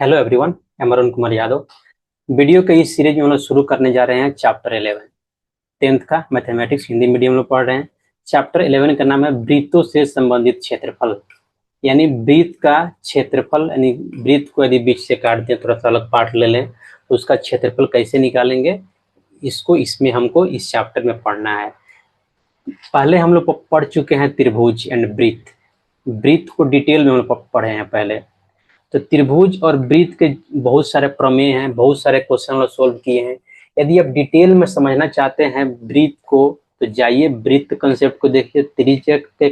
Hello everyone, मैं Arun Kumar Yadav. Video के इस सीरीज में हम लोग शुरू करने जा रहे हैं चैप्टर 11 टेंथ का मैथमेटिक्स हिंदी मीडियम में पढ़ रहे हैं। चैप्टर 11 का नाम है वृत्तों से संबंधित क्षेत्रफल। यानी वृत्त का क्षेत्रफल, यानी वृत्त को यदि बीच से काट दें, थोड़ा सा अलग पार्ट ले लें तो उसका क्षेत्रफल कैसे निकालेंगे, इसको इसमें हमको इस चैप्टर में पढ़ना है। पहले हम लोग पढ़ चुके हैं त्रिभुज एंड वृत्त। वृत्त को डिटेल में हम लोग पढ़े हैं पहले। तो त्रिभुज और वृत्त के बहुत सारे प्रमेय हैं, बहुत सारे क्वेश्चन लोग सोल्व किए हैं। यदि आप डिटेल में समझना चाहते हैं वृत्त को तो जाइए वृत्त कंसेप्ट को देखिए, त्रिज्यक के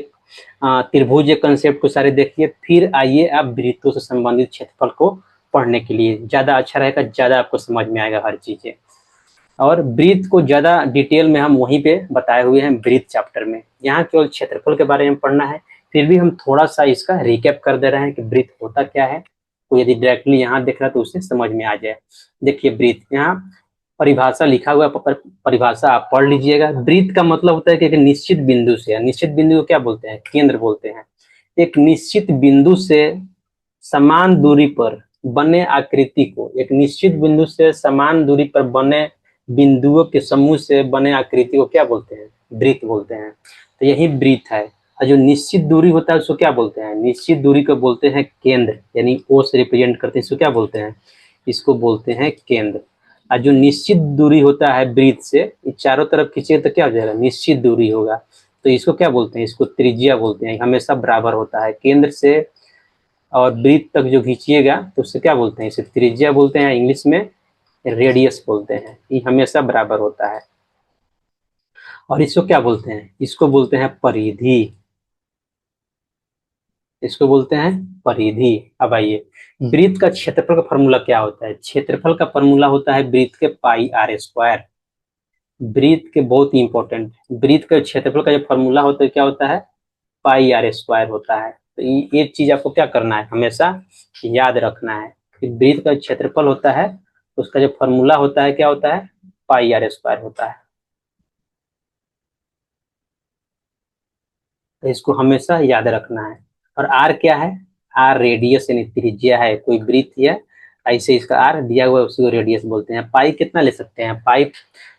त्रिभुज कंसेप्ट को सारे देखिए, फिर आइए आप वृत्तों से संबंधित क्षेत्रफल को पढ़ने के लिए। ज्यादा अच्छा रहेगा, ज्यादा आपको समझ में आएगा हर चीजें। और वृत्त को ज्यादा डिटेल में हम वहीं पे बताए हुए हैं वृत्त चैप्टर में। यहाँ केवल क्षेत्रफल के बारे में पढ़ना है, फिर भी हम थोड़ा सा इसका रिकैप कर दे रहे हैं कि वृत्त होता क्या है। तो यदि डायरेक्टली यहाँ देख रहा है तो उसे समझ में आ जाए। देखिए वृत्त, यहाँ परिभाषा लिखा हुआ है, परिभाषा आप पढ़ लीजिएगा। वृत्त का मतलब होता है कि एक निश्चित बिंदु से, निश्चित बिंदु को क्या बोलते हैं? केंद्र बोलते हैं। एक निश्चित बिंदु से समान दूरी पर बने आकृति को, एक निश्चित बिंदु से समान दूरी पर बने बिंदुओं के समूह से बने आकृति को क्या बोलते हैं? वृत्त बोलते हैं। तो यही वृत्त है। और जो निश्चित दूरी होता है उसको क्या बोलते हैं? निश्चित दूरी को बोलते हैं केंद्र, यानी ओ से रिप्रेजेंट करते हैं, इसको क्या बोलते हैं? इसको बोलते हैं केंद्र। और जो निश्चित दूरी होता है वृत्त से, ये चारों तरफ खींचे तो क्या हो जाएगा? निश्चित दूरी होगा। तो इसको क्या बोलते हैं? इसको त्रिज्या बोलते हैं। हमेशा बराबर होता है केंद्र से और वृत्त तक जो खींचिएगा तो उससे क्या बोलते हैं? इसे त्रिज्या बोलते हैं, इंग्लिश में रेडियस बोलते हैं। ये हमेशा बराबर होता है। और इसको क्या बोलते हैं? इसको बोलते हैं परिधि। इसको बोलते हैं परिधि। अब आइए, वृत्त का क्षेत्रफल का फॉर्मूला क्या होता है? क्षेत्रफल का फॉर्मूला होता है वृत्त के पाई आर स्क्वायर। वृत्त के बहुत ही इंपॉर्टेंट, वृत्त का क्षेत्रफल का जो फॉर्मूला होता है क्या होता है? पाई आर स्क्वायर होता है। तो ये चीज आपको क्या करना है? हमेशा याद रखना है कि वृत्त का क्षेत्रफल होता है, उसका जो फॉर्मूला होता है क्या होता है? पाई आर स्क्वायर होता है। तो इसको हमेशा याद रखना है। और आर क्या है? आर रेडियस यानी त्रिज्या है। कोई वृत्त है, ऐसे इसका आर दिया हुआ है, उसी को रेडियस बोलते हैं। पाई कितना ले सकते हैं? पाई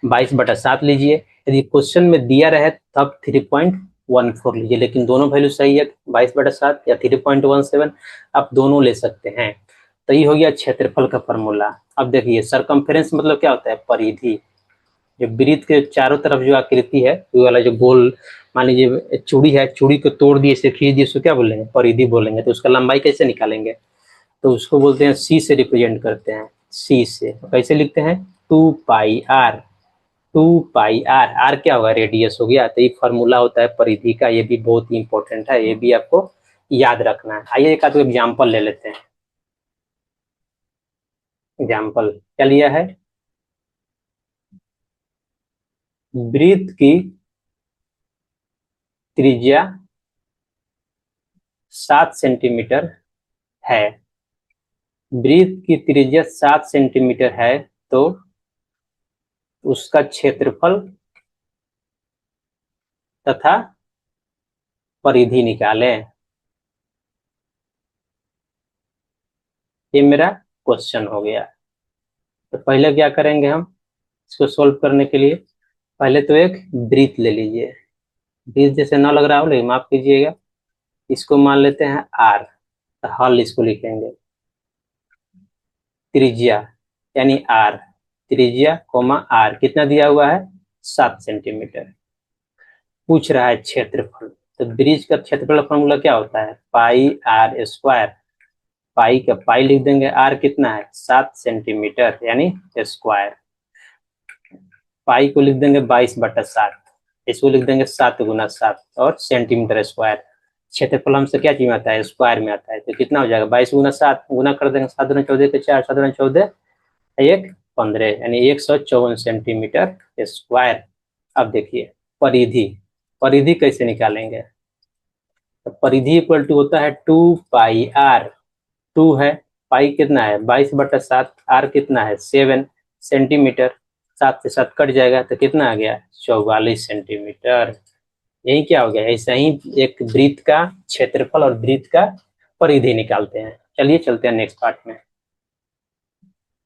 22/7 लीजिए। यदि क्वेश्चन में दिया रहे तब 3.14 लीजिए, लेकिन दोनों वैल्यू सही है, 22/7 या 3.17, आप दोनों ले सकते हैं। तो ये हो गया क्षेत्रफल का फॉर्मूला। अब देखिए सरकमफेरेंस मतलब क्या होता है? परिधि। जो वृत्त के चारों तरफ जो आकृति है, वो वाला जो गोल, मान लीजिए चूड़ी है, चूड़ी को तोड़ दिए, इसे खींच दिए, उसको क्या बोलेंगे? परिधि बोलेंगे। तो उसका लंबाई कैसे निकालेंगे? तो उसको बोलते हैं, सी से रिप्रेजेंट करते हैं। सी से कैसे लिखते हैं? 2πr। 2πr, आर क्या होगा? रेडियस हो गया। तो ये फॉर्मूला होता है परिधि का। ये भी बहुत ही इंपॉर्टेंट है, ये भी आपको याद रखना है। आइए एक आध एग्जाम्पल ले लेते हैं। एग्जाम्पल क्या लिया है? वृत्त की त्रिज्या 7 सेंटीमीटर है। वृत्त की त्रिज्या 7 सेंटीमीटर है, तो उसका क्षेत्रफल तथा परिधि निकालें। ये मेरा क्वेश्चन हो गया। तो पहले क्या करेंगे हम इसको सोल्व करने के लिए? पहले तो एक वृत्त ले लीजिए। वृत्त जैसे ना लग रहा हो, लेकिन माफ कीजिएगा, इसको मान लेते हैं आर। तो हल इसको लिखेंगे त्रिज्या यानी आर, त्रिज्या कोमा आर कितना दिया हुआ है? 7 सेंटीमीटर। पूछ रहा है क्षेत्रफल। तो ब्रिज का क्षेत्रफल का फॉर्मूला क्या होता है? पाई आर स्क्वायर। पाई का पाई लिख देंगे, आर कितना है? 7 सेंटीमीटर यानी स्क्वायर। पाई को लिख देंगे 22/7, इसको लिख देंगे 7 × 7 और सेंटीमीटर स्क्वायर। क्षेत्रफल हमसे क्या चीज में आता है? स्क्वायर में आता है। तो कितना हो जाएगा? 22 × 7 गुना कर देंगे, 7 × 14 के 4, 7 × 14 1 15, यानी 154 सेंटीमीटर स्क्वायर। अब देखिए परिधि, परिधि कैसे निकालेंगे? तो परिधि इक्वल टू होता है 2πr। 2 है, पाई कितना है? 22/7, आर कितना है? 7 सेंटीमीटर। 7 से 7 कट जाएगा तो कितना आ गया? 44 सेंटीमीटर। यही क्या हो गया? ऐसा ही एक वृत्त का क्षेत्रफल और वृत्त का परिधि निकालते हैं। चलिए चलते हैं नेक्स्ट पार्ट में।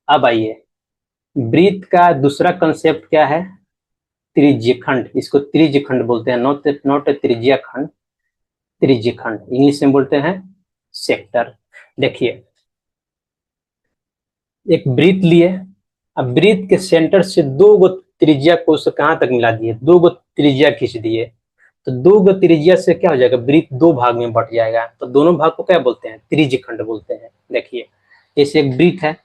अब आइए, वृत्त का दूसरा कंसेप्ट क्या है? त्रिज्यखंड। इसको त्रिज्यखंड बोलते हैं, नॉट नॉट त्रिज्या खंड, त्रिज्यखंड। इंग्लिश में बोलते हैं सेक्टर। देखिए, एक वृत्त लिए, अब वृत्त के सेंटर से दो गो त्रिज्या को उससे कहां तक मिला दिए, दो गो त्रिज्या खींच दिए, तो दो गो त्रिज्या से क्या हो जाएगा, वृत्त दो भाग में बट जाएगा, तो दोनों भाग को क्या बोलते हैं, त्रिज्यखंड बोलते हैं। देखिए, जैसे एक वृत्त है,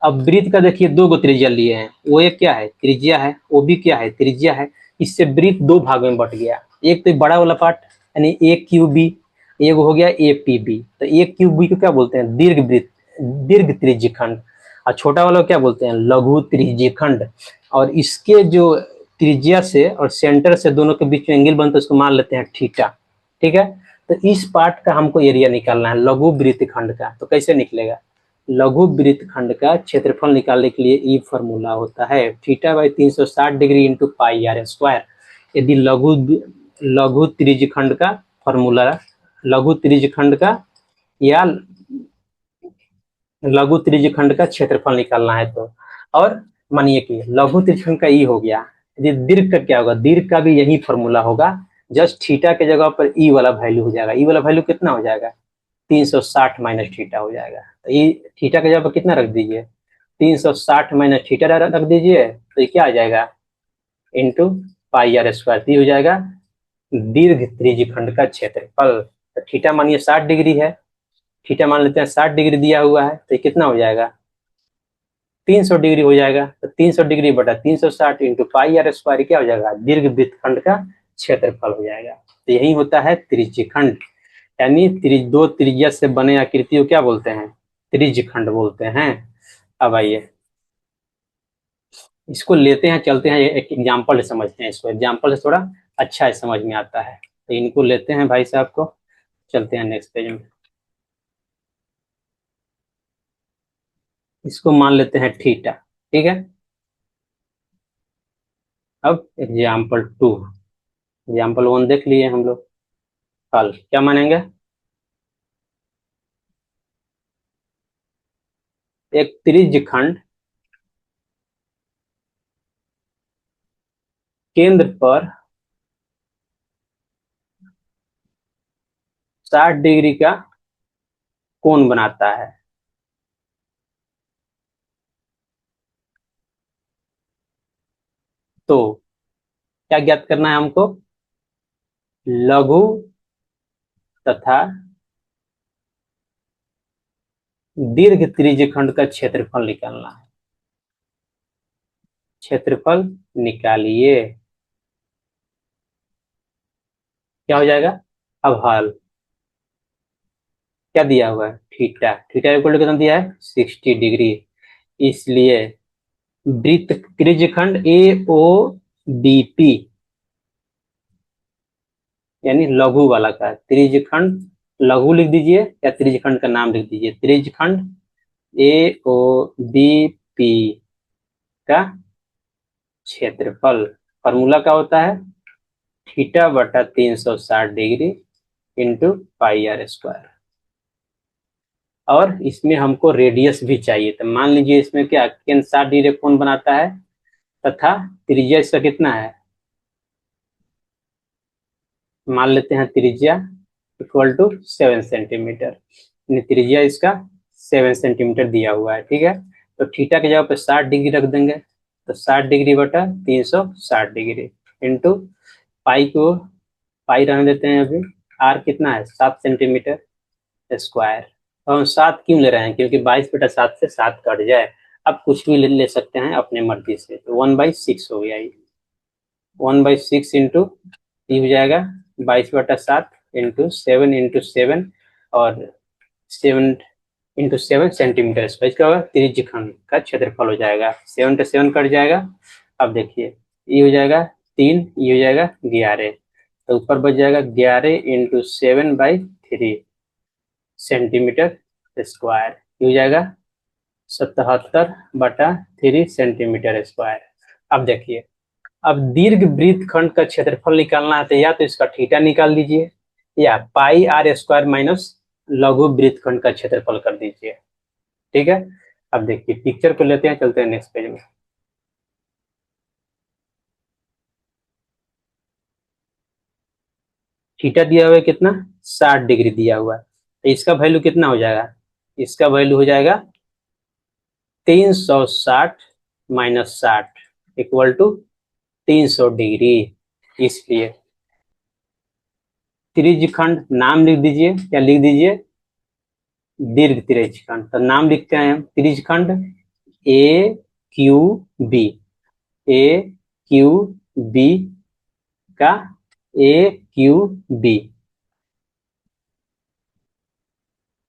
अब वृत्त का देखिए दो गो त्रिज्या लिए हैं, वो एक क्या है, त्रिज्या है, वो भी क्या है, त्रिज्या है। इससे वृत्त दो भाग में बट गया, एक तो बड़ा वाला पार्ट यानी ए क्यू बी, एक हो गया ए पी बी। तो ए क्यू बी को क्या बोलते हैं, दीर्घ वृत्त, दीर्घ त्रिज्यखंड। और छोटा वाला को क्या बोलते हैं, लघु त्रिज्यखंड। और इसके जो त्रिज्या से और सेंटर से दोनों के बीच में एंगल बनता है, उसको मान लेते हैं थीटा। ठीक है, तो इस पार्ट का हमको एरिया निकालना है लघु वृत्तखंड का। तो कैसे निकलेगा, लघु वृत्तखंड का क्षेत्रफल निकालने के लिए ई फॉर्मूला होता है theta by 360 degree into pi r square. यदि लघु लघु त्रिज्यखंड का फॉर्मूला, लघु त्रिज्यखंड का या लघु त्रिज्यखंड का क्षेत्रफल निकालना है तो, और मानिए कि लघु त्रिज्यखंड का ई हो गया, यदि दीर्घ का क्या होगा, दीर्घ का भी यही फॉर्मूला होगा, जस्ट थीटा के जगह पर ई वाला वैल्यू हो जाएगा। ई वाला वैल्यू कितना हो जाएगा, 360 माइनस थीटा हो जाएगा। तो ये थीटा के जगह पर कितना रख दीजिए, 360 माइनस थीटा रख दीजिए, तो ये क्या आ जाएगा, इंटू पाई आर स्क्वायर। तो हो जाएगा दीर्घ त्रिज्यखंड का क्षेत्रफल। तो थीटा मानिए 60 डिग्री है, थीटा मान लेते हैं 60 डिग्री दिया हुआ है, तो ये कितना हो जाएगा, 300 डिग्री हो जाएगा। तो 300 डिग्री बटा 360 इंटू पाई आर स्क्वायर क्या हो जाएगा, दीर्घ वृत्तखंड का क्षेत्रफल हो जाएगा। तो यही होता है त्रिज्यखंड, यानी दो त्रिज्या से बने आकृति को क्या बोलते हैं, त्रिज्यखंड बोलते हैं। अब आइए, इसको लेते हैं, चलते हैं एक एग्जाम्पल से समझते हैं इसको, एग्जाम्पल से थोड़ा अच्छा समझ में आता है। तो इनको लेते हैं भाई साहब को, चलते हैं नेक्स्ट पेज में। इसको मान लेते हैं थीटा, ठीक है। अब एग्जाम्पल 2, एग्जाम्पल 1 देख लिए हम लोग, हल क्या मानेंगे, एक त्रिज्यखंड केंद्र पर 60 डिग्री का कोण बनाता है। तो क्या ज्ञात करना है हमको, लघु तथा दीर्घ त्रिज्यखंड का क्षेत्रफल निकालना है। क्षेत्रफल निकालिए, क्या हो जाएगा, अब हल क्या दिया हुआ है, थीटा, थीटा इक्वल टू कितना दिया है, 60 डिग्री। इसलिए वृत्त त्रिज्यखंड ए ओ बी पी, यानी लघु वाला का त्रिज्यखंड, लघु लिख दीजिए या त्रिज्यखंड का नाम लिख दीजिए, त्रिज्यखंड ए ओ बी पी का क्षेत्रफल, फॉर्मूला क्या होता है, थीटा बटा 360 degree into pi r square. और इसमें हमको रेडियस भी चाहिए, तो मान लीजिए इसमें क्या केंद्र 60 डिग्री कोण बनाता है, तथा त्रिज्या इसका कितना है, मान लेते हैं त्रिज्या इक्वल टू 7 सेंटीमीटर, त्रिज्या इसका 7 सेंटीमीटर दिया हुआ है, ठीक है। तो थीटा की जगह पे 60 डिग्री रख देंगे, तो 60 डिग्री बटा 360 डिग्री इंटू पाई को, पाई रहने देते हैं अभी, आर कितना है 7 सेंटीमीटर स्क्वायर। तो हम 7 क्यों ले रहे हैं, क्योंकि 22/7 से 7 कट जाए। अब कुछ भी ले सकते हैं अपने मर्जी से, तो 1/6 हो गया ये, 1/6 इंटू ये हो जाएगा 22/7 इंटू 7 इंटू 7, और 7 इंटू 7 सेंटीमीटर स्क्वायर, इसका होगा त्रिज्यखंड का क्षेत्रफल हो जाएगा। 7 से 7 कट जाएगा। अब देखिए ये हो जाएगा 3, ये हो जाएगा 11, तो ऊपर बच जाएगा 11 इंटू 7/3 सेंटीमीटर स्क्वायर, ये हो जाएगा 77/3 सेंटीमीटर स्क्वायर। अब देखिए, अब दीर्घ वृत्तखंड का क्षेत्रफल निकालना है, तो या तो इसका थीटा निकाल दीजिए, या पाई आर स्क्वायर माइनस लघु वृत्तखंड का क्षेत्रफल कर दीजिए, ठीक है। अब देखिए पिक्चर को लेते हैं, चलते हैं नेक्स्ट पेज में। थीटा दिया हुआ है कितना, 60 डिग्री दिया हुआ है, तो इसका वैल्यू कितना हो जाएगा, इसका वैल्यू हो जाएगा 360 माइनस 60 इक्वल टू 300 डिग्री। इसलिए त्रिज्यखंड नाम लिख दीजिए, क्या लिख दीजिए, दीर्घ त्रिज्यखंड। तो नाम लिखते हैं हम त्रिज्यखंड ए क्यू बी, ए क्यू बी का ए क्यू बी,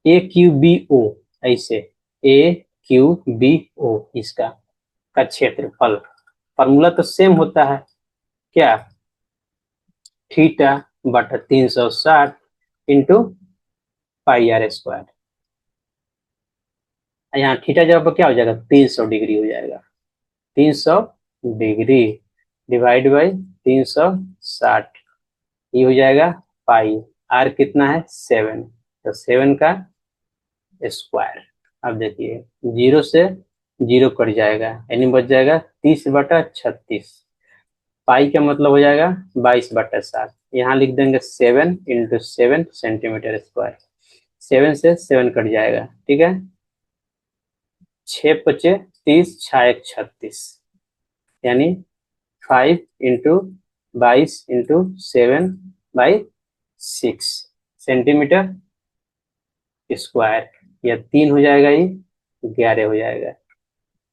ए क्यू बी ओ, ऐसे ए क्यू बी ओ इसका का क्षेत्रफल। फॉर्मूला तो सेम होता है, क्या, थीटा बटा 360 इंटू पाई आर स्क्वायर। यहाँ थीटा जगह पर क्या हो जाएगा, 300 डिग्री हो जाएगा, 300 डिग्री डिवाइड बाई 360, ये हो जाएगा पाई, आर कितना है 7, तो 7 का स्क्वायर। अब देखिए जीरो से जीरो कट जाएगा, यानी बच जाएगा 30/36, पाई का मतलब हो जाएगा 22/7। यहाँ लिख देंगे 7 इंटू 7 सेंटीमीटर स्क्वायर, 7 से 7 कट जाएगा, ठीक है, 6×5 = 30, 6×1 = 36, यानी 5 इंटू 22 इंटू 7/6 सेंटीमीटर स्क्वायर, या 3 हो जाएगा, ये 11 हो जाएगा।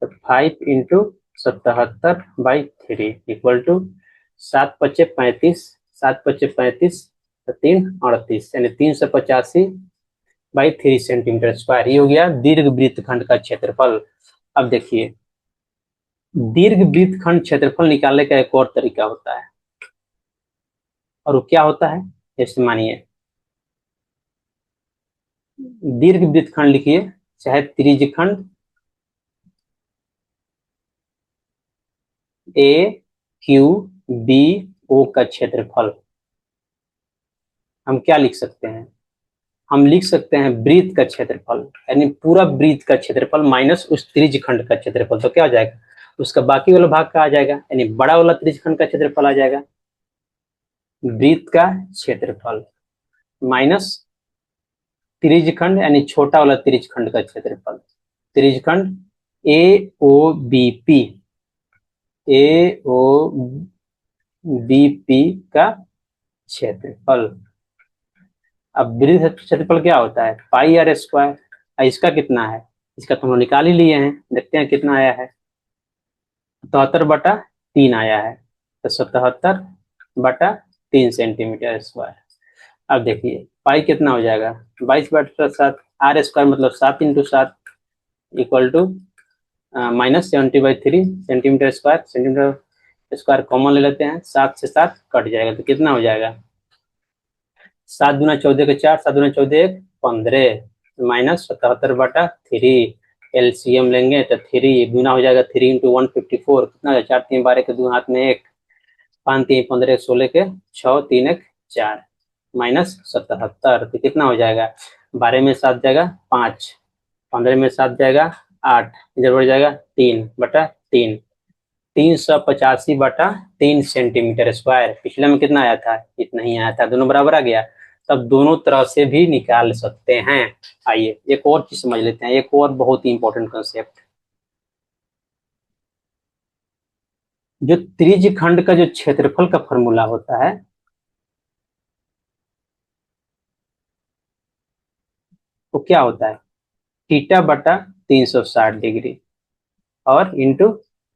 तो 5 इंटू 77/3 इक्वल टू 7×5 = 35, 7×5 = 35, तो 3 = 38, यानी 385/3 सेंटीमीटर स्क्वायर। ये हो गया दीर्घ वृत्तखंड का क्षेत्रफल। अब देखिए दीर्घ वृत्तखंड क्षेत्रफल निकालने का एक और तरीका होता है, और वो क्या होता है, जैसे मानिए दीर्घ वृत्तखंड लिखिए, चाहे त्रिज्यखंड ए क्यू बी ओ का क्षेत्रफल, हम क्या लिख सकते हैं, हम लिख सकते हैं वृत्त का क्षेत्रफल, यानी पूरा वृत्त का क्षेत्रफल माइनस उस त्रिज्यखंड का क्षेत्रफल, तो क्या हो जाएगा, उसका बाकी वाला भाग का आ जाएगा, यानी बड़ा वाला त्रिज्यखंड का क्षेत्रफल आ जाएगा, वृत्त का क्षेत्रफल माइनस त्रिज्यखंड यानी छोटा वाला त्रिज्यखंड का क्षेत्रफल, त्रिज्यखंड ए ओ बी पी, ए ओ बी पी का क्षेत्रफल। अब वृत्त क्षेत्रफल क्या होता है, पाई आर स्क्वायर, इसका कितना है, इसका तो हम निकाल ही लिए हैं, देखते हैं कितना आया है, 77/3 आया है, तो 77/3 सेंटीमीटर स्क्वायर। अब देखिए पाई कितना हो जाएगा, 22/7, आर स्क्वायर मतलब 7 × 7 equal to -70/3 centimetre square, centimetre square common ले लेते हैं, 7 से 7 कट जाएगा, तो कितना हो जाएगा, 7×14 = 4, 7×14 = 15, -77/3, एलसीएम लेंगे तो 3 गुना हो जाएगा, 3 × 154 कितना है, 4 3 12 के 2 हाथ में 1, 5 3 15 16 के 6 3 1 4 -77, तो कितना हो जाएगा, 12 में 7 जाएगा 5, 15 में 7 जाएगा 8, इधर बढ़ जाएगा 3/3, 385/3 सेंटीमीटर स्क्वायर। पिछले में कितना आया था, इतना ही आया था, दोनों बराबर आ गया, तब दोनों तरह से भी निकाल सकते हैं। आइए एक और चीज समझ लेते हैं, एक और बहुत ही इंपॉर्टेंट कंसेप्ट, जो त्रिज्यखंड का जो क्षेत्रफल का फॉर्मूला होता है, वो क्या होता है, थीटा बटा 360 डिग्री और into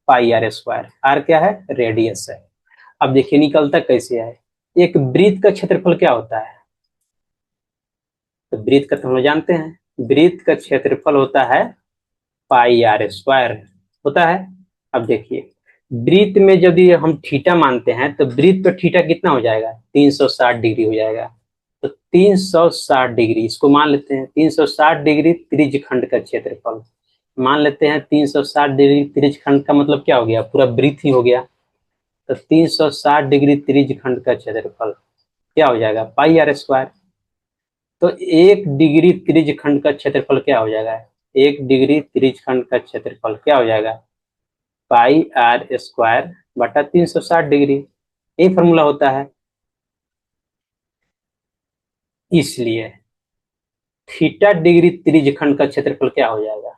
pi r square, r क्या है, रेडियस है। अब देखिए निकलता कैसे है, एक वृत्त का क्षेत्रफल क्या होता है, तो वृत्त का तो हम जानते हैं, वृत्त का क्षेत्रफल होता है पाई आर स्क्वायर होता है। अब देखिए वृत्त में यदि हम थीटा मानते हैं तो वृत्त पर थीटा कितना हो जाएगा, 360 डिग्री हो जाएगा, तो 360 डिग्री इसको मान लेते हैं, 360 डिग्री त्रिज्यखंड का क्षेत्रफल मान लेते हैं, 360 डिग्री त्रिज्यखंड का मतलब क्या हो गया, पूरा वृत्त ही हो गया, तो 360 डिग्री त्रिज्यखंड का क्षेत्रफल क्या हो जाएगा, पाई आर स्क्वायर। तो 1 डिग्री त्रिज्यखंड का क्षेत्रफल क्या हो जाएगा, 1 डिग्री त्रिज्यखंड का क्षेत्रफल क्या हो जाएगा, पाई आर स्क्वायर बटा 360 डिग्री। यही फॉर्मूला होता है। इसलिए थीटा डिग्री त्रिज्यखंड का क्षेत्रफल क्या हो जाएगा,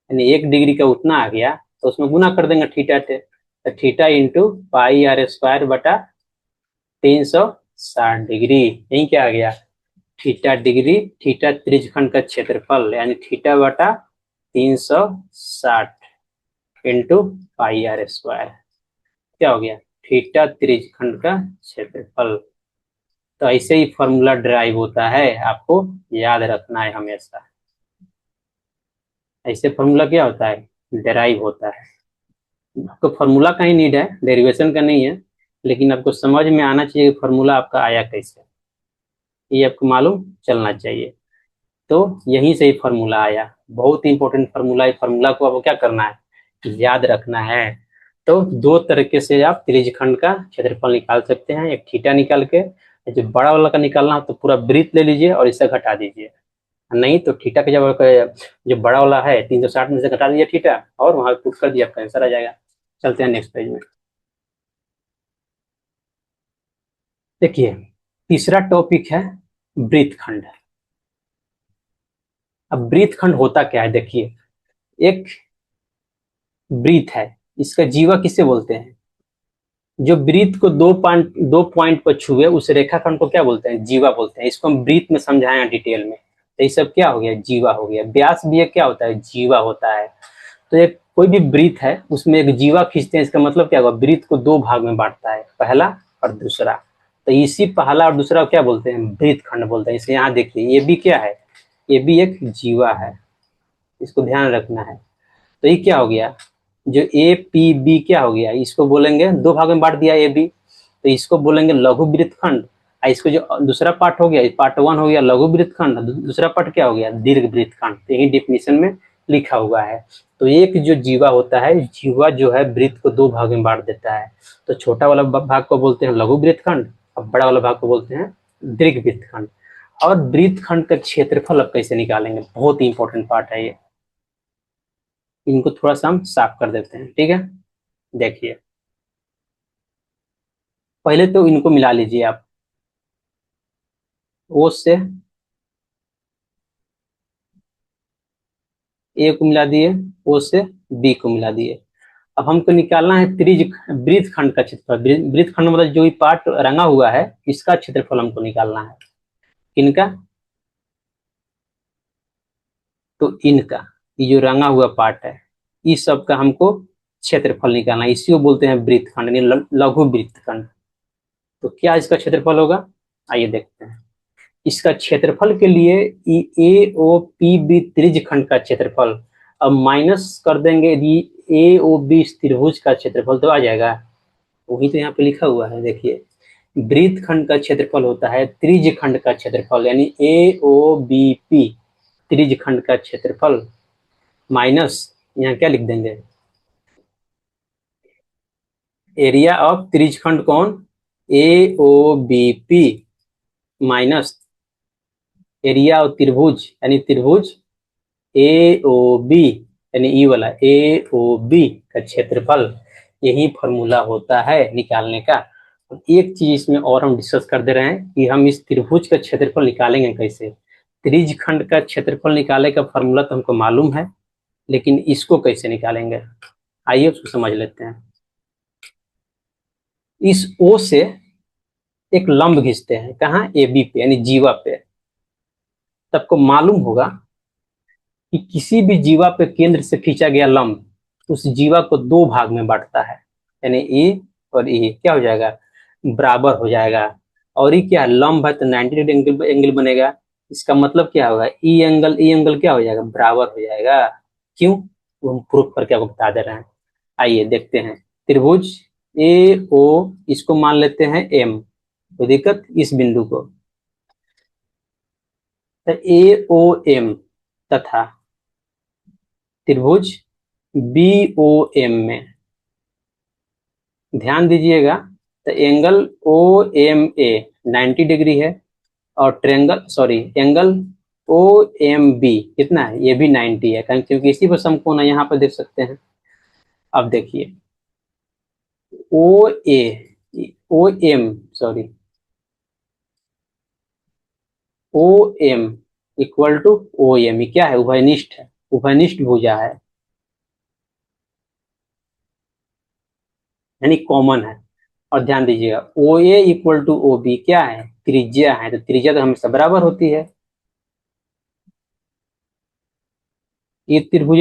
यानी 1 डिग्री का उतना आ गया तो उसमें गुना कर देंगे थीटा से, तो theta into pi r square बटा 360 डिग्री। यही क्या आ गया, थीटा डिग्री, थीटा त्रिज्यखंड का क्षेत्रफल यानी थीटा बटा 360 इंटू पाई आर स्क्वायर क्या हो गया, थीटा त्रिज्यखंड का क्षेत्रफल। तो ऐसे ही फॉर्मूला ड्राइव होता है, आपको याद रखना है हमेशा। ऐसे फॉर्मूला क्या होता है, ड्राइव होता है। आपको फॉर्मूला का ही नीड है, डेरिवेशन का नहीं है, लेकिन आपको समझ में आना चाहिए कि फॉर्मूला आपका आया कैसे, ये आपको मालूम चलना चाहिए। तो यहीं से ही फॉर्मूला आया, बहुत इंपॉर्टेंट फॉर्मूला है। फॉर्मूला को आपको क्या करना है, याद रखना है। तो दो तरीके से आप त्रिज्यखंड का क्षेत्रफल निकाल सकते हैं, एक थीटा निकाल के, जो बड़ा वाला का निकालना हो तो पूरा वृत्त ले लीजिए और इसे घटा दीजिए, नहीं तो थीटा के जब जो बड़ा वाला है 360 में से घटा दीजिए थीटा और वहां पुट कर दिया, आपका आंसर आ जाएगा। चलते हैं नेक्स्ट पेज में। देखिए तीसरा टॉपिक है वृत्तखंड। अब वृत्तखंड होता क्या है, देखिए एक वृत्त है, इसका जीवा किसे बोलते हैं, जो वृत्त को दो पॉइंट पर छुए उस रेखाखंड को क्या बोलते हैं, जीवा बोलते हैं। इसको हम वृत्त में समझाएं डिटेल में, तो ये सब क्या हो गया, जीवा हो गया। व्यास भी एक क्या होता है, जीवा होता है। तो एक कोई भी वृत्त है उसमें एक जीवा खींचते हैं, इसका मतलब क्या होगा, वृत्त को दो भाग में बांटता है, पहला और दूसरा। तो इसी पहला और दूसरा क्या बोलते हैं, वृत्तखंड बोलते हैं। इसे यहाँ देखिए, ये भी क्या है, ये भी एक जीवा है, इसको ध्यान रखना है। तो ये क्या हो गया, जो ए पी बी क्या हो गया, इसको बोलेंगे, दो भाग में बांट दिया ए बी, तो इसको बोलेंगे लघु वृत्तखंड। इसको जो दूसरा पार्ट हो गया, पार्ट वन हो गया लघु वृत्तखंड, दूसरा पार्ट क्या हो गया, दीर्घ वृत्तखंड। तो यही डेफिनेशन में लिखा हुआ है। तो एक जो जीवा होता है, जीवा जो है वृत्त को दो भाग में बांट देता है। तो छोटा वाला भाग को बोलते हैं लघु वृत्तखंड और बड़ा वाला भाग को बोलते हैं दीर्घ वृत्तखंड। और वृत्तखंड का क्षेत्रफल अब कैसे निकालेंगे, बहुत ही इंपॉर्टेंट पार्ट है ये। इनको थोड़ा सा हम साफ कर देते हैं, ठीक है। देखिए पहले तो इनको मिला लीजिए आप, ओ से ए को मिला दिए, ओ से बी को मिला दिए। अब हमको निकालना है वृत्तखंड का क्षेत्रफल। वृत्तखंड मतलब जो भी पार्ट रंगा हुआ है इसका क्षेत्रफल हमको निकालना है। इनका, तो इनका, ये जो रंगा हुआ पार्ट है इस सब का हमको क्षेत्रफल निकालना है। इसी को बोलते हैं वृत्तखंड, यानी लघु वृत्तखंड। तो क्या इसका क्षेत्रफल होगा, आइए देखते हैं। इसका क्षेत्रफल के लिए ए ओ पी बी त्रिज्यखंड का क्षेत्रफल, अब माइनस कर देंगे यदि ए ओ बी त्रिभुज का क्षेत्रफल, तो आ जाएगा, वही तो यहाँ पे लिखा हुआ है। देखिए वृत्तखंड का क्षेत्रफल होता है त्रिज्यखंड का क्षेत्रफल, यानी ए ओ बी पी त्रिज्यखंड का क्षेत्रफल माइनस, यहाँ क्या लिख देंगे, एरिया ऑफ त्रिज्यखंड कौन, A O B P minus area of त्रिभुज यानी त्रिभुज ए ओ बी, यानी ई वाला ए ओ बी का क्षेत्रफल। यही फॉर्मूला होता है निकालने का। एक चीज इसमें और हम डिस्कस कर दे रहे हैं कि हम इस त्रिभुज का क्षेत्रफल निकालेंगे कैसे। त्रिज्यखंड का क्षेत्रफल निकालने का फॉर्मूला तो हमको मालूम है, लेकिन इसको कैसे निकालेंगे, आइए उसको समझ लेते हैं। इस ओ से एक लंब खींचते हैं, कहाँ, ए बी पे यानी जीवा पे। सबको मालूम होगा कि किसी भी जीवा पे केंद्र से खींचा गया लंब उस जीवा को दो भाग में बांटता है, यानी ए और ए क्या हो जाएगा, बराबर हो जाएगा। और ये क्या लंब है तो 90 डिग्री एंगल बनेगा। इसका मतलब क्या होगा, ई एंगल क्या हो जाएगा, बराबर हो जाएगा। क्यों, वो हम प्रूफ करके आपको बता दे रहे हैं। आइए देखते हैं। त्रिभुज ए ओ, इसको मान लेते हैं एम, तो दिक्कत इस बिंदु को, तो ए ओ एम तथा त्रिभुज बी ओ एम में ध्यान दीजिएगा, तो angle O M A 90 degree है और triangle sorry angle O M B कितना है, ये भी 90 है, क्योंकि इसी पर समकोण है, यहाँ पर देख सकते हैं। अब देखिए O A O M sorry O M equal to O M, ये क्या है, उभयनिष्ठ है, उभयनिष्ठ भुजा है, यानी कॉमन है। और ध्यान दीजिएगा ओ ए इक्वल टू ओ बी क्या है, त्रिज्या है, तो त्रिज्या तो हमेशा बराबर होती है। ये त्रिभुज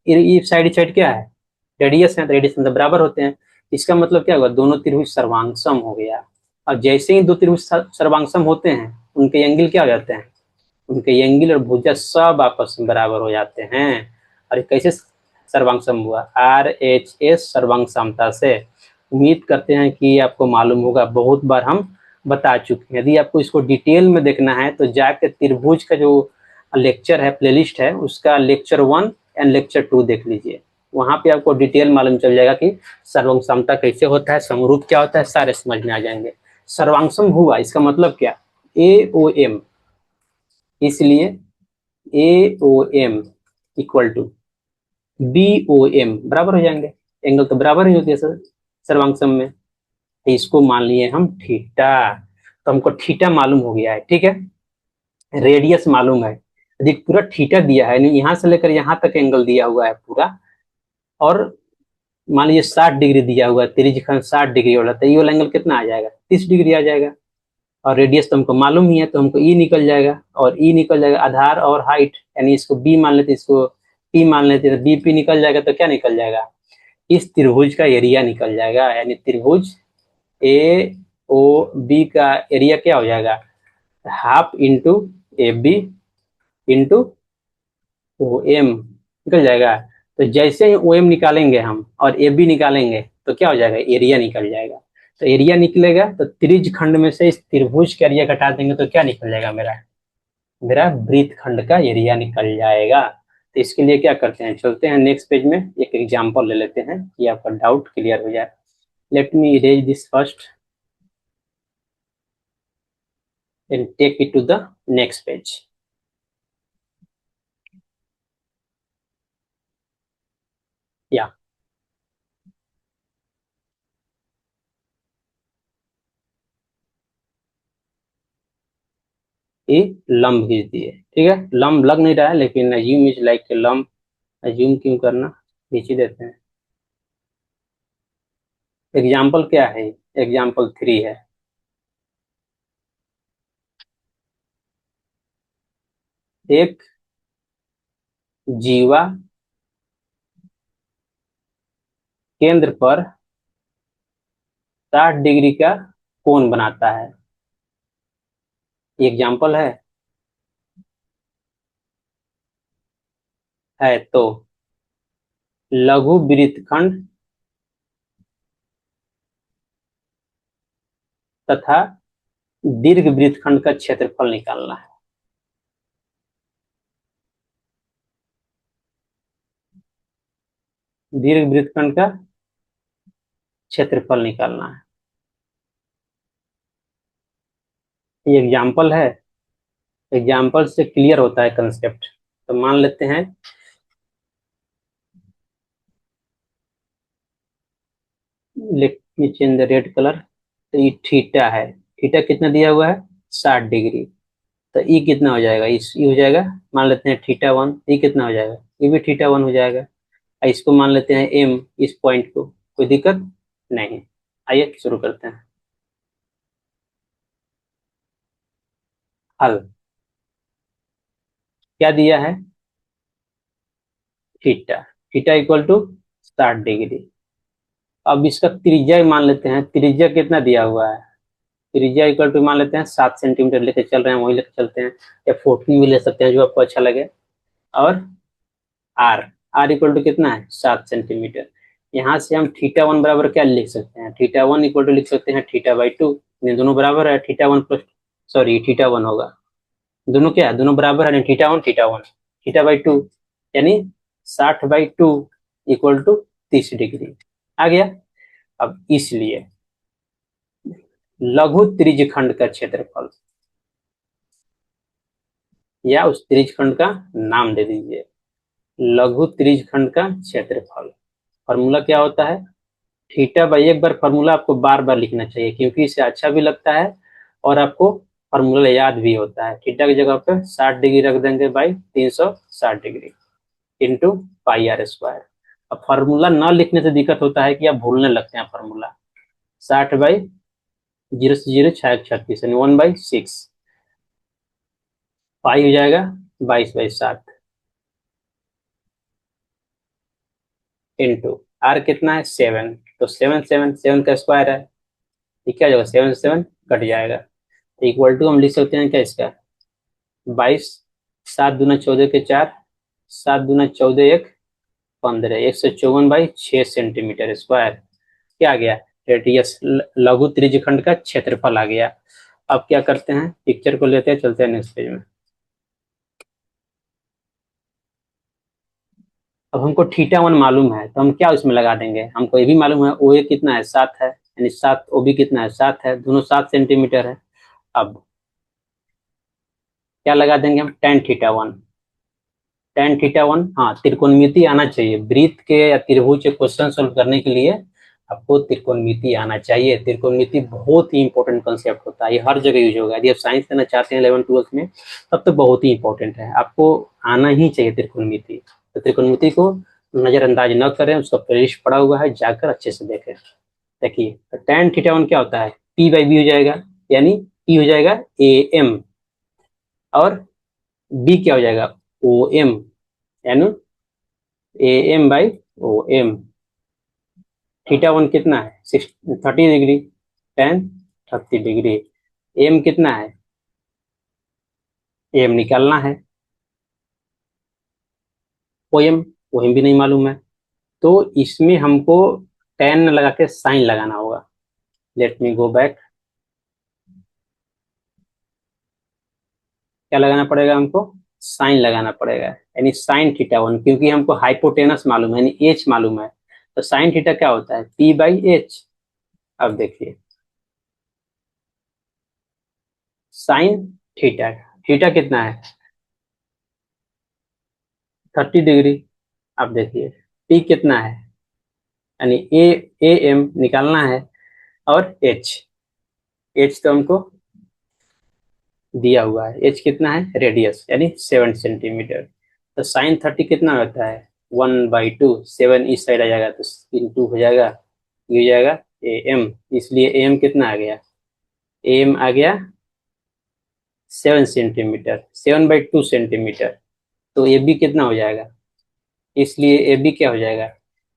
ये साइड साइड क्या है, रेडियस है, तो रेडियस मतलब बराबर होते हैं। इसका मतलब क्या होगा, दोनों त्रिभुज सर्वांगसम हो गया। अब जैसे ही दो त्रिभुज सर्वांगसम होते हैं, उनके एंगल क्या हो जाते हैं, उनके एंगल और भुजा सब आपस में बराबर हो जाते हैं। और ये कैसे सर्वांगसम हुआ, आर एच एस सर्वांग समता से। उम्मीद करते हैं कि आपको मालूम होगा, बहुत बार हम बता चुके हैं। यदि आपको इसको डिटेल में देखना है तो जाके त्रिभुज का जो लेक्चर है, प्लेलिस्ट है, उसका लेक्चर 1 एंड लेक्चर 2 देख लीजिए। वहां पे आपको डिटेल मालूम चल जाएगा कि सर्वांग समता कैसे होता है, समरूप क्या होता है, सारे समझ में आ जाएंगे। सर्वांगसम हुआ इसका मतलब क्या, ए ओ एम, इसलिए A O M equal to B O M बराबर हो जाएंगे। एंगल तो बराबर ही होती है सर सर्वांगसम में। तो इसको मान लिए हम थीटा, तो हमको थीटा मालूम हो गया है, ठीक है। रेडियस मालूम है, यदि पूरा थीटा दिया है, यहाँ से लेकर यहाँ तक एंगल दिया हुआ है पूरा, और मान लीजिए 60 डिग्री दिया हुआ है, त्रिज्य खंड 60 डिग्री वाला, तो ये वाला एंगल कितना आ जाएगा, 30 डिग्री आ जाएगा। और रेडियस तो हमको मालूम ही है, तो हमको ई निकल जाएगा, और ई निकल जाएगा आधार और हाइट, यानी इसको बी मान लेते, इसको पी मान लेते, तो बी पी निकल जाएगा, तो क्या निकल जाएगा, इस त्रिभुज का एरिया निकल जाएगा। यानी त्रिभुज ए ओ बी का एरिया क्या हो जाएगा, half into A B into O M निकल जाएगा। तो जैसे ही ओ एम निकालेंगे हम और ए बी निकालेंगे, तो क्या हो जाएगा, एरिया निकल जाएगा। तो एरिया निकलेगा, तो त्रिज्य खंड में से इस त्रिभुज का एरिया घटा देंगे, तो क्या निकल जाएगा, मेरा मेरा वृत्त खंड का एरिया निकल जाएगा। तो इसके लिए क्या करते हैं, चलते हैं नेक्स्ट पेज में, एक एग्जांपल ले लेते हैं कि आपका डाउट क्लियर हो जाए। Let me erase this first and take it to the next page. या ये लंब खींच दिए, ठीक है, लंब लग नहीं रहा है, लेकिन अज्यूम इज लाइक लंब, अज्यूम क्यों करना, खींच ही देते हैं। एग्जाम्पल क्या है, एग्जाम्पल 3 है। एक जीवा केंद्र पर 60 डिग्री का कोण बनाता है, एग्जाम्पल है तो लघु वृत्तखंड तथा दीर्घ वृत्तखंड का क्षेत्रफल निकालना है। दीर्घ वृत्तखंड का क्षेत्रफल निकालना है, ये एग्जाम्पल है। एग्जाम्पल से क्लियर होता है कंसेप्ट। तो मान लेते हैं let me change the red colour. तो ये थीटा है, थीटा कितना दिया हुआ है, 60 डिग्री। तो ई कितना हो जाएगा, इस ई हो जाएगा, मान लेते हैं थीटा 1, ई कितना हो जाएगा, ये भी थीटा 1 हो जाएगा। इसको मान लेते हैं एम, इस पॉइंट को, कोई दिक्कत नहीं। आइए शुरू करते हैं। हल क्या दिया है, theta, theta equal to 60 degree. अब इसका त्रिज्या मान लेते हैं, त्रिज्या कितना दिया हुआ है, त्रिज्या इक्वल टू मान लेते हैं 7 सेंटीमीटर लेके चल रहे हैं, वही लेके चलते हैं, या 14 भी ले सकते हैं, जो आपको अच्छा लगे। और आर, आर इक्वल टू कितना है, 7 सेंटीमीटर। यहाँ से हम थीटा 1 बराबर क्या लिख सकते हैं, थीटा 1 इक्वल टू लिख सकते हैं थीटा बाई 2, दोनों बराबर है, थीटा 1 प्लस सॉरी थीटा 1 होगा, दोनों क्या है, दोनों बराबर है, थीटा 1 थीटा बाई 2, यानी 60/2 इक्वल टू 30 डिग्री आ गया। अब इसलिए लघु त्रिज्यखंड का क्षेत्रफल, या उस त्रिज्यखंड का नाम दे दीजिए। लघु त्रिज्यखंड का क्षेत्रफल फॉर्मूला क्या होता है, थीटा बाई, एक बार फॉर्मूला आपको बार बार लिखना चाहिए क्योंकि इससे अच्छा भी लगता है और आपको फॉर्मूला याद भी होता है। थीटा की जगह पे 60 डिग्री रख देंगे by 360 degree into pi r square. अब फॉर्मूला न लिखने से दिक्कत होता है कि आप भूलने लगते हैं फॉर्मूला। 60/0 से 0 6 36 यानी 1/6 पाई हो जाएगा 22/7 इंटू आर कितना है 7, तो 7 का स्क्वायर है, ये क्या हो जाएगा 7 कट जाएगा, तो इक्वल टू हम लिख सकते हैं क्या इसका 22, 7 दूना 14 के 4, 7 दूना 14 1 15, 154/6 सेंटीमीटर स्क्वायर क्या आ गया रेडियस, लघु त्रिज्यखंड का क्षेत्रफल आ गया। अब क्या करते हैं, पिक्चर को लेते हैं, चलते हैं नेक्स्ट पेज में। अब हमको θ1 मालूम है तो हम क्या उसमें लगा देंगे, हमको ये भी मालूम है ओ ए कितना है 7 है, यानी 7 ओ बी कितना है 7 है, दोनों 7 सेंटीमीटर है। अब क्या लगा देंगे हम tan θ1, tan θ1, हाँ त्रिकोणमिति आना चाहिए वृत्त के या त्रिभुज के क्वेश्चन सोल्व करने के लिए आपको त्रिकोणमिति आना चाहिए। त्रिकोणमिति बहुत ही इंपॉर्टेंट कंसेप्ट होता है, ये हर जगह यूज होगा। यदि आप साइंस करना चाहते हैं 11th 12th में तब तो बहुत ही इंपॉर्टेंट है, आपको आना ही चाहिए त्रिकोणमिति। तो त्रिकोणमिति को नजरअंदाज न करें, उसका प्लेलिस्ट पड़ा हुआ है, जाकर अच्छे से देखें। देखिए tan θ1 क्या होता है P/B हो जाएगा, यानी P हो जाएगा AM और B क्या हो जाएगा OM, यानी AM/OM। θ1 कितना है 30 डिग्री, tan 30 डिग्री। एम कितना है, एम निकालना है, OM, OM भी नहीं मालूम है, तो इसमें हमको tan लगा के साइन लगाना होगा। लेट मी गो बैक, क्या लगाना पड़ेगा हमको, साइन लगाना पड़ेगा, यानी sin θ1, क्योंकि हमको हाइपोटेनस मालूम है यानी एच मालूम है, तो साइन थीटा क्या होता है P/H। अब देखिए साइन थीटा, थीटा कितना है 30 डिग्री। अब देखिए P कितना है, यानी AM निकालना है, और H तो हमको दिया हुआ है, H कितना है रेडियस यानी 7 सेंटीमीटर। तो sin 30 कितना होता है 1/2, 7 इस साइड आ जाएगा तो इंटू हो जाएगा, ये हो जाएगा AM, इसलिए AM कितना आ गया, AM आ गया 7 सेंटीमीटर, 7/2 सेंटीमीटर। तो AB कितना हो जाएगा, इसलिए AB क्या हो जाएगा,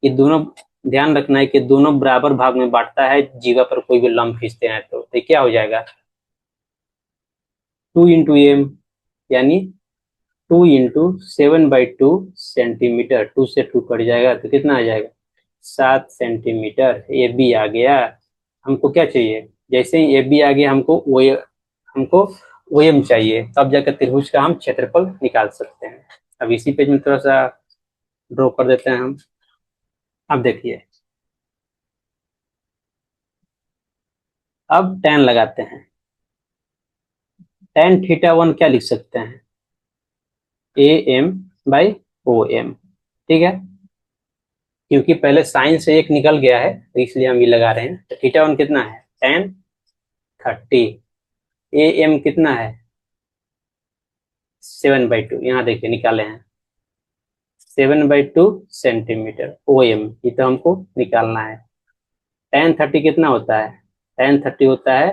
ये दोनों ध्यान रखना है कि दोनों बराबर भाग में बांटता है, जीवा पर कोई भी लंब खींचते हैं तो क्या हो जाएगा 2 × M, यानी 2 × 7/2 सेंटीमीटर, 2 से 2 कट जाएगा तो कितना आ जाएगा 7 सेंटीमीटर। ए बी आ गया, हमको क्या चाहिए, जैसे ही ए बी आ गया हमको ओ एम चाहिए, तब जाकर त्रिभुज का हम क्षेत्रफल निकाल सकते हैं। अब इसी पेज में थोड़ा सा ड्रॉ कर देते हैं हम। अब देखिए अब tan लगाते हैं, tan θ1 क्या लिख सकते हैं AM/OM, ठीक है, क्योंकि पहले साइन से एक निकल गया है तो इसलिए हम ये लगा रहे हैं। तो θ1 कितना है tan 30, AM कितना है 7/2, यहाँ देखिए निकाले हैं 7/2 सेंटीमीटर। OM ये तो हमको निकालना है। tan 30 कितना होता है, tan 30 होता है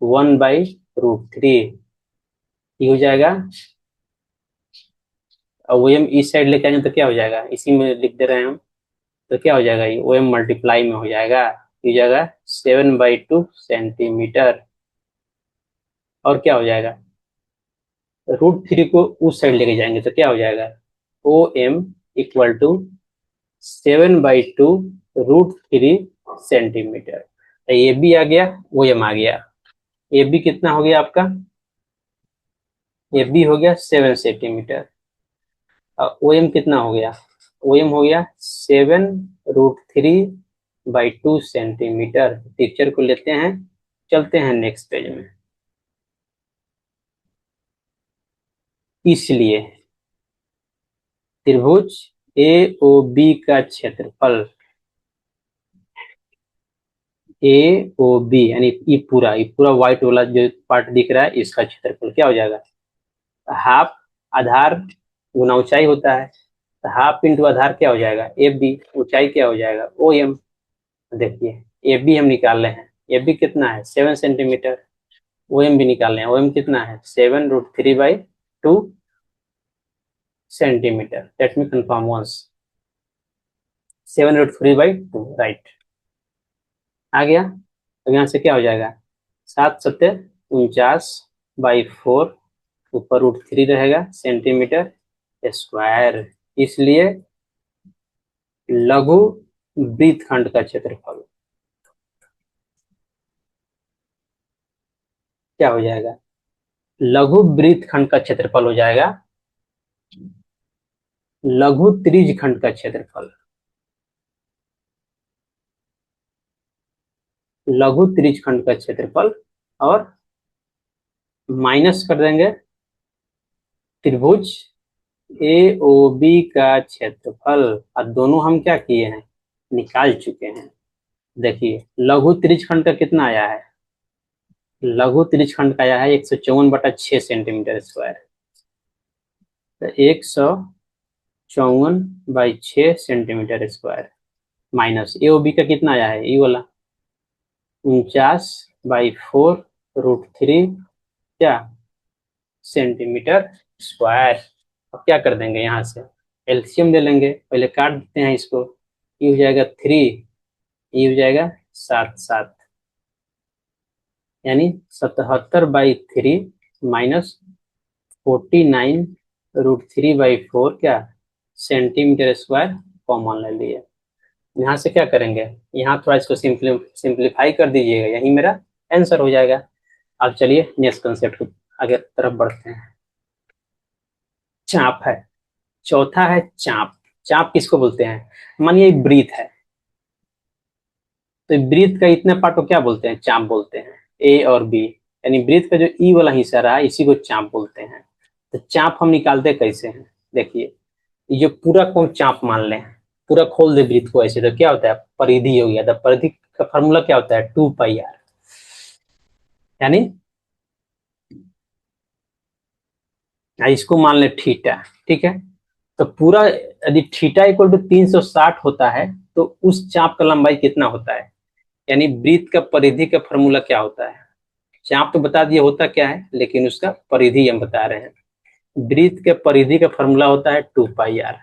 1/√3, ये हो जाएगा। और OM इस साइड लेके आएंगे तो क्या हो जाएगा, इसी में लिख दे रहे हैं हम, तो क्या हो जाएगा ये OM मल्टीप्लाई में हो जाएगा, ये हो जाएगा 7/2 सेंटीमीटर। और क्या हो जाएगा √3 को उस साइड लेके जाएंगे तो क्या हो जाएगा OM इक्वल टू 7/2 √3 सेंटीमीटर। तो ये भी आ गया OM आ गया, ये भी कितना हो गया आपका, ये भी हो गया 7 सेंटीमीटर। और OM कितना हो गया, OM हो गया 7√3/2 सेंटीमीटर। पिक्चर को लेते हैं, चलते हैं नेक्स्ट पेज में। इसलिए त्रिभुज ए ओ बी का क्षेत्रफल ए ओ बी यानी ये पूरा व्हाइट वाला जो पार्ट दिख रहा है इसका क्षेत्रफल क्या हो जाएगा, हाफ आधार गुना ऊंचाई होता है, तो हाफ इंटू आधार क्या हो जाएगा एफ बी, ऊंचाई क्या हो जाएगा ओ एम। देखिए एफ बी हम निकाल रहे हैं, एफ बी कितना है 7 सेंटीमीटर, ओ एम भी निकाल रहे हैं, ओ एम कितना है 7√3/2 centimetre. Let me confirm once, 7√3/2 right. आ गया, तो यहाँ से क्या हो जाएगा 7×7=49/4, ऊपर √3 रहेगा सेंटीमीटर स्क्वायर। इसलिए लघु वृत्तखंड का क्षेत्रफल क्या हो जाएगा, लघु वृत्तखंड का क्षेत्रफल हो जाएगा लघु त्रिज्यखंड का क्षेत्रफल, लघु त्रिज्यखंड का क्षेत्रफल, और माइनस कर देंगे त्रिभुज ए ओ बी का क्षेत्रफल। अब दोनों हम क्या किए हैं निकाल चुके हैं। देखिए लघु त्रिज्यखंड का कितना आया है, लघु त्रिज्यखंड का आया है 154/6 सेंटीमीटर स्क्वायर। तो 154/6 सेंटीमीटर स्क्वायर माइनस ए ओ बी का कितना आया है ये वाला 49/4√3 क्या सेंटीमीटर स्क्वायर। अब क्या कर देंगे यहाँ से एलसीएम ले लेंगे, पहले काट देते हैं इसको, ये हो जाएगा 3, ये हो जाएगा 7 यानी 77/3 माइनस 49√3/4 क्या सेंटीमीटर स्क्वायर कॉमन ले लिए। यहाँ से क्या करेंगे, यहाँ थोड़ा इसको सिंप्लीफाई कर दीजिएगा, यही मेरा आंसर हो जाएगा। अब चलिए नेक्स्ट कंसेप्ट को आगे तरफ बढ़ते हैं। चाप है, चौथा है चाप। चाप किसको बोलते हैं, मानिए ब्रीथ है, तो ब्रीथ का इतने पार्ट को क्या बोलते हैं चाप बोलते हैं, ए और बी, यानी ब्रीथ का जो ई वाला हिस्सा रहा है इसी को चाप बोलते हैं। तो चाप हम निकालते कैसे हैं, देखिए ये जो पूरा को चाप मान लें, पूरा खोल दे ब्रीथ को ऐसे, तो क्या होता है परिधि हो गया, तो परिधि का फॉर्मूला क्या होता है 2πr, यानी इसको मान ले थीटा, ठीक है। तो पूरा यदि थीटा इक्वल टू 360 होता है तो उस चाप का लंबाई कितना होता है, यानी वृत्त का परिधि का फॉर्मूला क्या होता है। चाप तो बता दिए होता क्या है, लेकिन उसका परिधि हम बता रहे हैं। वृत्त के परिधि का फॉर्मूला होता है 2πr।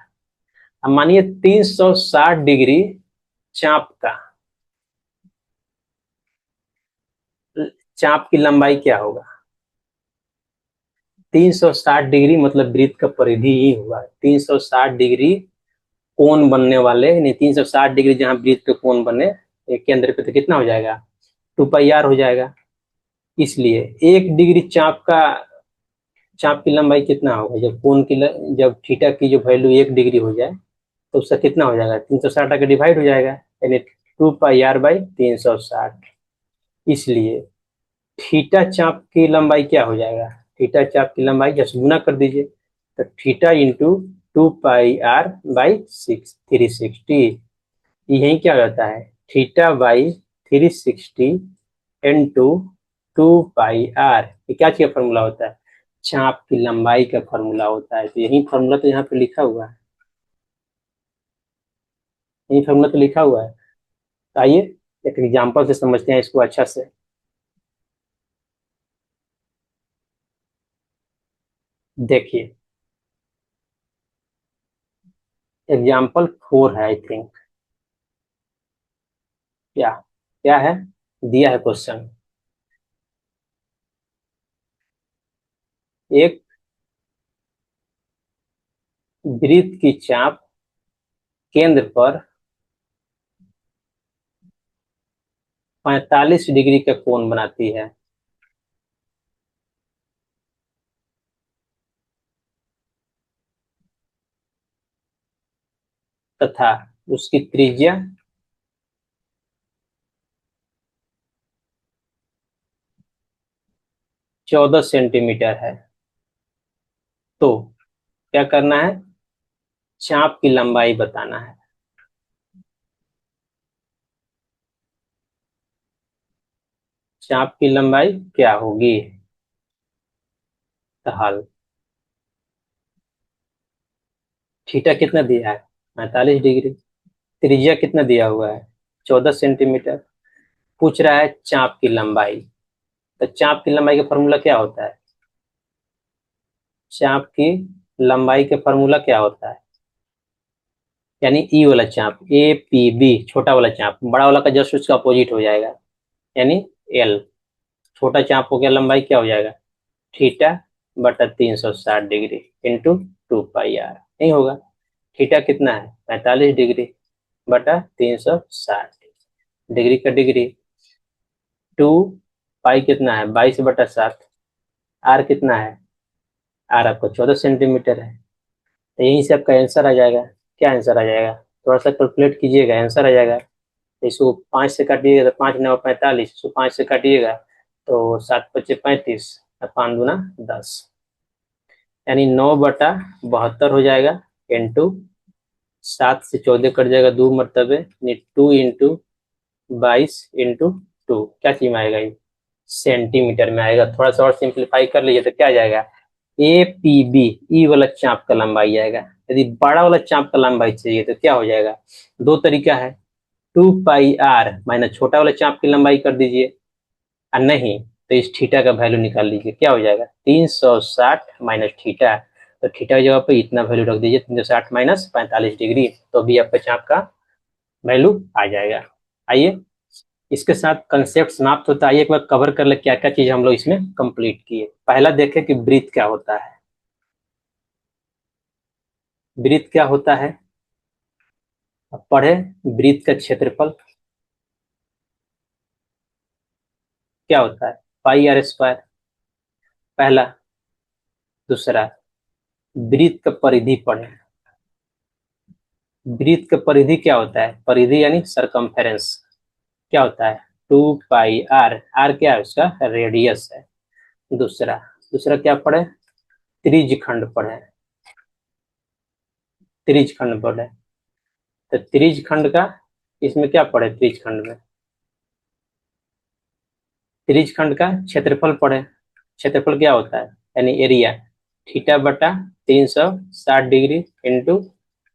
अब मानिए 360 डिग्री चाप का, चाप की लंबाई क्या होगा 360 डिग्री मतलब वृत्त का परिधि ही होगा। 360 डिग्री कोण बनने वाले, यानी 360 डिग्री जहां वृत्त के कोण बने केंद्र पे, तो कितना हो जाएगा 2πr हो जाएगा। इसलिए 1 डिग्री चाप की लंबाई कितना होगा, जब कोण की जब थीटा की जो वैल्यू 1 डिग्री हो जाए तो उसका कितना हो जाएगा 360 का डिवाइड हो जाएगा, यानी 2πr/360। इसलिए थीटा चाप की लंबाई क्या हो जाएगा, थीटा चाप की लंबाई जैसे गुना कर दीजिए, तो थीटा इंटू 2πr/360, यही क्या रहता है थीटा/360 इंटू 2πr, ये क्या चीज का फॉर्मूला होता है चाप की लंबाई का फॉर्मूला होता है। तो यही फॉर्मूला तो यहाँ पे लिखा हुआ है, यही फॉर्मूला तो लिखा हुआ है। तो आइए एक एग्जाम्पल से समझते हैं इसको अच्छा से। देखिए एग्जाम्पल 4 है आई थिंक, क्या क्या है दिया है क्वेश्चन, एक वृत्त की चाप केंद्र पर 45 डिग्री का कोण बनाती है, तथा उसकी त्रिज्या 14 सेंटीमीटर है। तो क्या करना है, चाप की लंबाई बताना है। चाप की लंबाई क्या होगी, तो हल थीटा कितना दिया है, 45 डिग्री। त्रिज्या कितना दिया हुआ है, 14 सेंटीमीटर। पूछ रहा है चाप की लंबाई, तो चाप की लंबाई का फॉर्मूला क्या होता है, चाप की लंबाई का फॉर्मूला क्या होता है, यानी ई वाला चाप, ए पी बी, छोटा वाला चाप, बड़ा वाला का जस्ट उसका अपोजिट हो जाएगा, यानी एल। छोटा चाप हो गया, लंबाई क्या हो जाएगा, थीटा बटा 360 डिग्री इंटू 2 पाई आर, नहीं होगा। थीटा कितना है, 45 डिग्री बटा 360, डिग्री का डिग्री, 2 पाई कितना है, 22/7। आर कितना है, आर आपका 14 सेंटीमीटर है। तो यहीं से आपका आंसर आ जाएगा। क्या आंसर आ जाएगा, थोड़ा सा कैलकुलेट कीजिएगा, आंसर आ जाएगा। इसको 5 से काटिएगा तो 5×9 = 45, इसको 5 से काटिएगा तो 7×5 = 35, 5×2 = 10, यानी 9/72 हो जाएगा, इंटू 7 से 14 कट जाएगा, 2 मरतबे, यानी 2 × 22 × 2, क्या चीज में आएगा ये, सेंटीमीटर में आएगा। थोड़ा सा और सिंप्लीफाई कर लीजिए तो क्या आ जाएगा, ए पी बी, ई वाला चाप का लंबाई आएगा। यदि बड़ा वाला चाप का लंबाई चाहिए तो क्या हो जाएगा, दो तरीका है, 2 पाई आर माइनस छोटा वाला चाप की लंबाई कर दीजिए, और नहीं तो इस थीटा का वैल्यू निकाल लीजिए, क्या हो जाएगा 360 माइनस थीटा। तो थीटा की जगह पे इतना वैल्यू रख दीजिए, 360 माइनस 45 डिग्री, तो भी आपका चाप का वैल्यू आ जाएगा। आइए इसके साथ कंसेप्ट समाप्त होता है। एक बार कवर कर ले क्या क्या चीज हम लोग इसमें कंप्लीट किए। पहला देखें कि ब्रीथ क्या होता है। ब्रीथ क्या होता है, अब पढ़े, ब्रीथ का क्षेत्रफल क्या होता है, πr², पहला। दूसरा, ब्रीथ का परिधि पढ़े। ब्रीथ का परिधि क्या होता है, परिधि यानी सरकमफेरेंस, क्या होता है 2 पाई आर, आर क्या है उसका रेडियस है। दूसरा, दूसरा क्या पढ़े, त्रिज्यखंड पढ़े, त्रिज्यखंड पढ़े। तो त्रिज्यखंड का, इसमें क्या पढ़े, त्रिज्यखंड में, त्रिज्यखंड का क्षेत्रफल पढ़े। क्षेत्रफल क्या होता है, यानी एरिया, थीटा बटा 360 डिग्री इंटू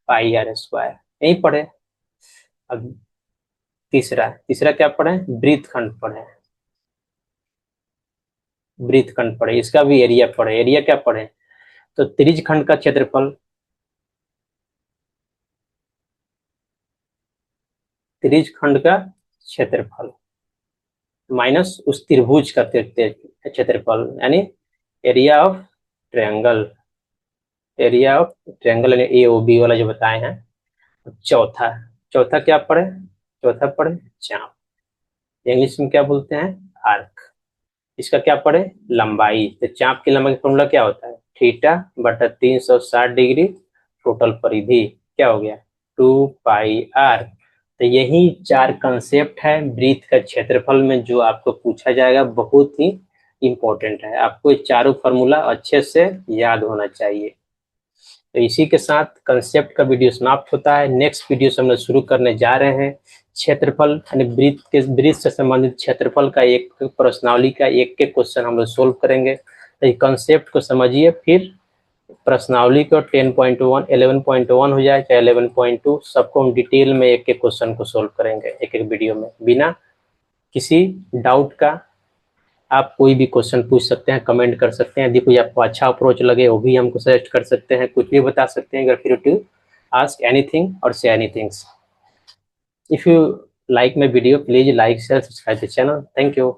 πr², यही पढ़े। अब तीसरा, तीसरा क्या पढ़े, वृत्त खंड पढ़े, वृत्त खंड पढ़े, इसका भी एरिया पढ़े। एरिया क्या पढ़े, तो त्रिज्यखंड का क्षेत्रफल, त्रिज्यखंड का क्षेत्रफल माइनस उस त्रिभुज का क्षेत्रफल, यानी area of triangle, area of triangle यानी ए ओ बी वाला जो बताए हैं। चौथा, चौथा क्या पढ़े, चौथा पढ़े चाप, इंग्लिश में क्या बोलते हैं, आर्क। इसका क्या पढ़े, लंबाई। तो चाप की लंबाई का फॉर्मूला क्या होता है, थीटा बटा 360 डिग्री, टोटल परिधि क्या हो गया 2 पाई आर। तो यही चार कंसेप्ट है ब्रीथ का क्षेत्रफल में जो आपको पूछा जाएगा, बहुत ही इंपॉर्टेंट है, आपको ये चारों फार्मूला अच्छे से याद होना चाहिए। तो इसी के साथ कंसेप्ट का वीडियो समाप्त होता है। नेक्स्ट वीडियो से हम लोग शुरू करने जा रहे हैं क्षेत्रफल, यानी ब्रीथ के, ब्रीथ से संबंधित क्षेत्रफल का एक प्रश्नावली का एक एक क्वेश्चन हम लोग सोल्व करेंगे। तो कंसेप्ट को समझिए, फिर प्रश्नावली को 10.1 11.1 हो जाए चाहे 11.2, सबको हम डिटेल में एक एक क्वेश्चन को सोल्व करेंगे एक एक वीडियो में, बिना किसी डाउट का। आप कोई भी क्वेश्चन पूछ सकते हैं, कमेंट कर सकते हैं, यदि कोई आपको अच्छा अप्रोच लगे वो भी हमको सजेस्ट कर सकते हैं, कुछ भी बता सकते हैं। फ्री टू आस्क एनीथिंग और say anything. If you like my video, please like, share, subscribe the channel. Thank you.